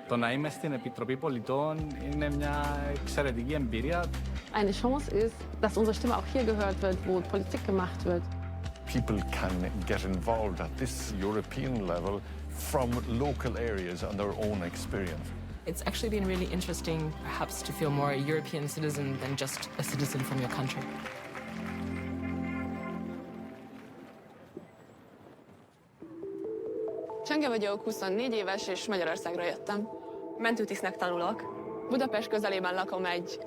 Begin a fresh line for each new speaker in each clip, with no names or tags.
Το να είμαι στην Επιτροπή Πολιτών είναι μια εξαιρετική εμπειρία.
Eine Chance ist, dass unsere Stimme auch hier gehört wird, wo Politik gemacht wird.
People can get involved at this European level from local areas and their own experience.
It's actually been really interesting, perhaps, to feel more a European citizen than just a citizen from your country.
Csenge vagyok, 24 éves, és Magyarországra jöttem. Mentőtisztnek tanulok. Budapest közelében lakom egy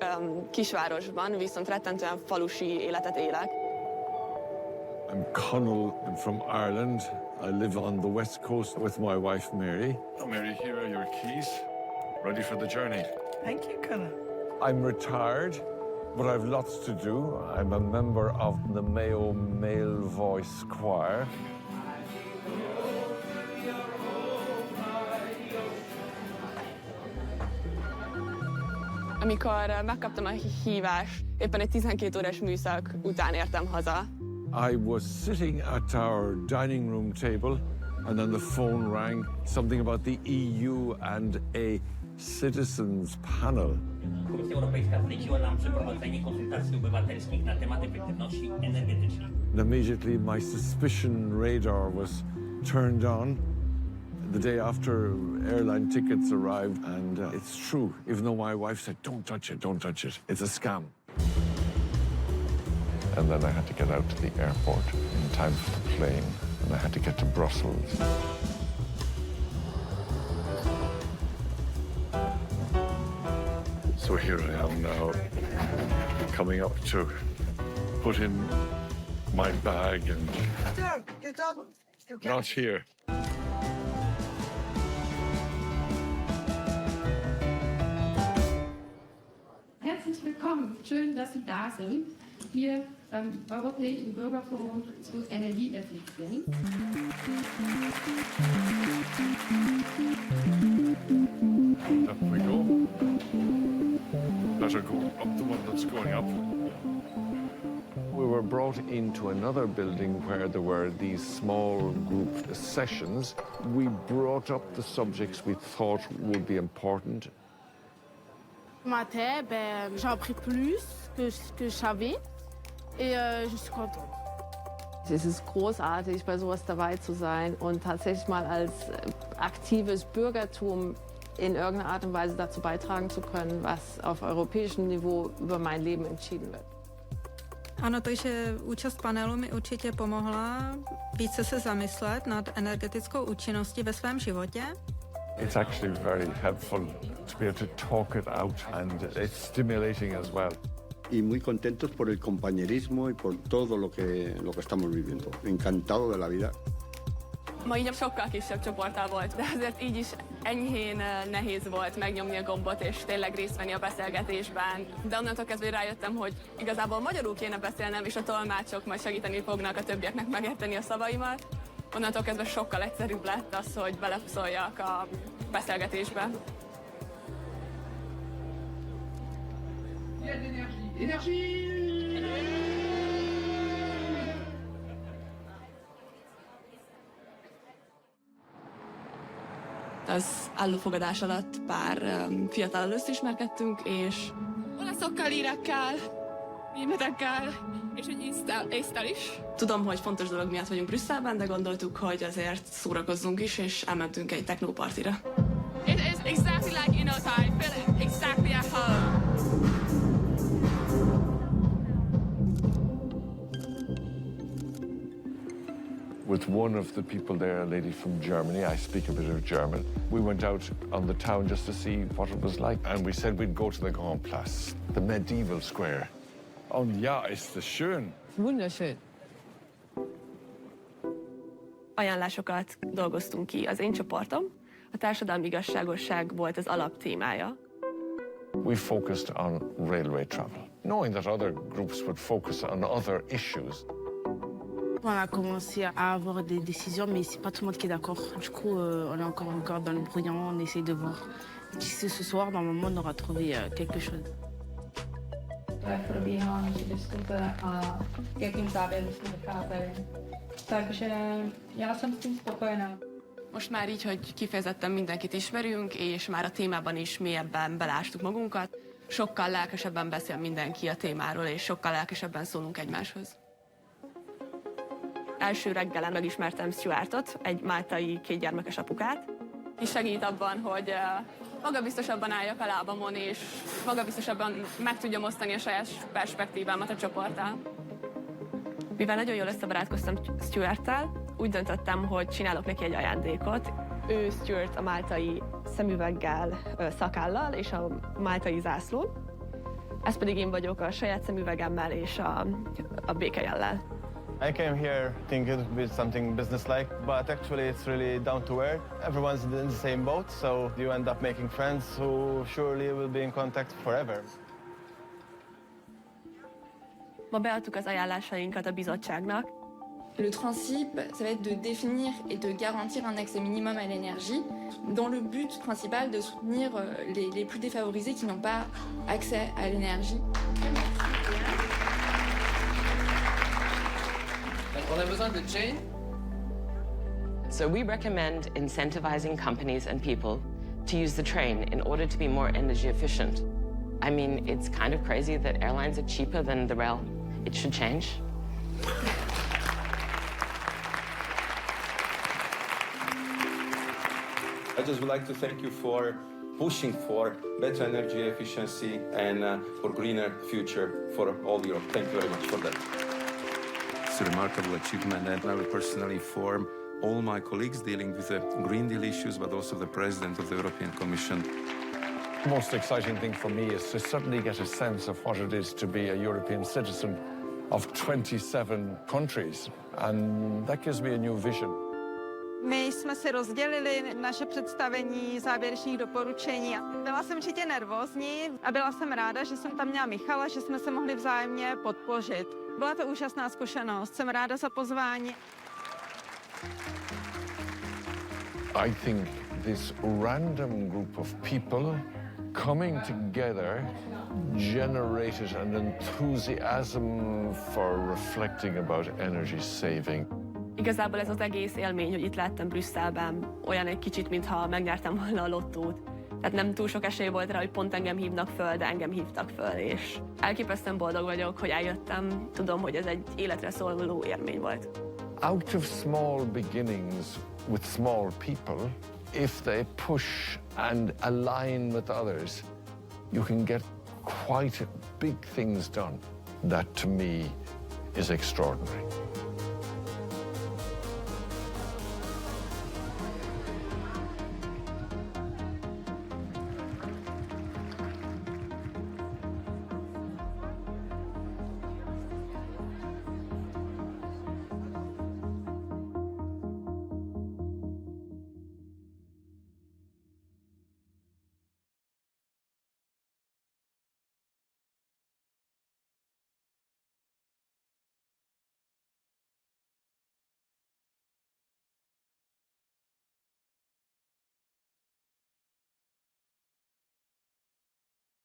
kisvárosban, viszont rettentően falusi életet élek.
I'm Conall. I'm from Ireland. I live on the west coast with my wife, Mary. Oh, Mary, here are your keys. Ready for the journey.
Thank you, Conall.
I'm retired, but I've lots to do. I'm a member of the Mayo Male Voice Choir.
Amikor megkaptam a hívást, éppen egy 12 órás műszak után értem haza.
I was sitting at our dining room table, and then the phone rang, something about the EU and a citizens panel.
Komisja Europejska zleciła nam przeprowadzenie konsultacji obywatelskich na temat efektywności energetycznej.
And immediately my suspicion radar was turned on. The day after, airline tickets arrived, and it's true, even though my wife said, don't touch it, it's a scam. And then I had to get out to the airport in time for the plane, and I had to get to Brussels. So here I am now, coming up to put in my bag and... Not here.
Herzlich willkommen. Schön, dass Sie da sind. Hier beim Europäischen Bürgerforum zur Energieeffizienz.
Up we go. Better go up the one that's going up. We were brought into another building where there were these small group sessions. We brought up the subjects we thought would be important.
Matin, j'ai appris plus que ce que je savais et je suis contente.
Es ist großartig, bei sowas dabei zu sein und tatsächlich mal als aktives Bürgertum in irgendeiner Art und Weise dazu beitragen zu können, was auf europäischem Niveau über mein Leben entschieden wird.
Ano, takže účast panelu mi určitě pomohla více se zamyslet nad energetickou účinností ve svém životě.
It's actually very helpful to be able to talk it out, and it's stimulating as well.
Y muy contentos por el compañerismo y por todo lo que estamos viviendo. Encantado de la vida.
Ma így sokkal kisebb csoporttal volt, de azért így is enyhén nehéz volt megnyomni a gombot és tényleg részt venni a beszélgetésben. De onnantól kezdve rájöttem, hogy igazából magyarul kéne beszélnem, és a tolmácsok majd segíteni fognak a többieknek megérteni a szavaimat. Onnantól kezdve sokkal egyszerűbb lett az, hogy beleszóljak a beszélgetésbe. Az állófogadás alatt pár fiatal először ismerkedtünk, és olaszokkal, írekkel, németekkel, és egy észtel is. Tudom, hogy fontos dolog miatt vagyunk Brüsszelben, de gondoltuk, hogy azért szórakozzunk is, és elmentünk egy technopartira. It is exactly like I feel exactly at home.
With one of the people there, a lady from Germany, I speak a bit of German. We went out on the town just to see what it was like, and we said we'd go to the Grand Place, the medieval square. Und ja, ist das schön.
Wunderschön.
Ajánlásokat dolgoztunk ki az én csoportom. A társadalmi igazságosság volt az alaptémája.
We focused on railway travel, knowing that other groups would focus on other issues.
On a commencé à avoir des décisions, mais c'est pas tout le monde qui est d'accord. Du coup, on est encore dans le brouillon, on essaie de voir. D'ici ce soir, normalement, on aura trouvé quelque chose.
Probíhá naše diskuze a k jakým závěrům jsme docházeli. Takže já jsem s tím spokojená.
Most már így, hogy kifejezetten mindenkit ismerünk, és már a témában is mélyebben belástuk magunkat, sokkal lelkesebben beszél mindenki a témáról, és sokkal lelkesebben szólunk egymáshoz. Első reggelen megismertem Stuartot, egy máltai 2 gyermekes apukát. És segít abban, hogy magabiztosabban álljak a lábamon, és magabiztosabban meg tudjam osztani a saját perspektívámat a csoporttal. Mivel nagyon jól összebarátkoztam Stuarttal, úgy döntöttem, hogy csinálok neki egy ajándékot. Ő Stuart a máltai szemüveggel, szakállal és a máltai zászló. Ez pedig én vagyok a saját szemüvegemmel és a békejellel.
I came here thinking it would be something business-like, but actually it's really down to earth. Everyone's in the same boat, so you end up making friends who surely will be in contact forever.
Ma beadtuk az ajánlásainkat a bizottságnak.
Le principe, ça va être de définir et de garantir un accès minimum à l'énergie, dans le but principal de soutenir les plus défavorisés qui n'ont pas accès à l'énergie.
On a besoin de Jane.
So we recommend incentivizing companies and people to use the train in order to be more energy efficient. I mean, it's kind of crazy that airlines are cheaper than the rail. It should change.
I just would like to thank you for pushing for better energy efficiency and for greener future for all Europe. Thank you very much for that.
It's a remarkable achievement, and I will personally inform all my colleagues dealing with the Green Deal issues, but also the President of the European Commission.
The most exciting thing for me is to suddenly get a sense of what it is to be a European citizen of 27 countries, and that gives me a new vision.
My jsme si rozdělili naše představení závěrečných doporučení. Byla jsem určitě nervózní a byla jsem ráda, že jsem tam měla Michala, že jsme se mohli vzájemně podpořit. Byla to úžasná zkušenost, jsem ráda za pozvání.
I think this random group of people coming together generated an enthusiasm for reflecting about energy saving.
Igazából ez az egész élmény, hogy itt lettem Brüsszelben, olyan egy kicsit, mintha megnyertem volna a lottót. Tehát nem túl sok esély volt rá, hogy pont engem hívnak föl, de engem hívtak föl, és elképesztően boldog vagyok, hogy eljöttem. Tudom, hogy ez egy életre szóló élmény volt.
Out of small beginnings with small people, if they push and align with others, you can get quite big things done. That, to me, is extraordinary.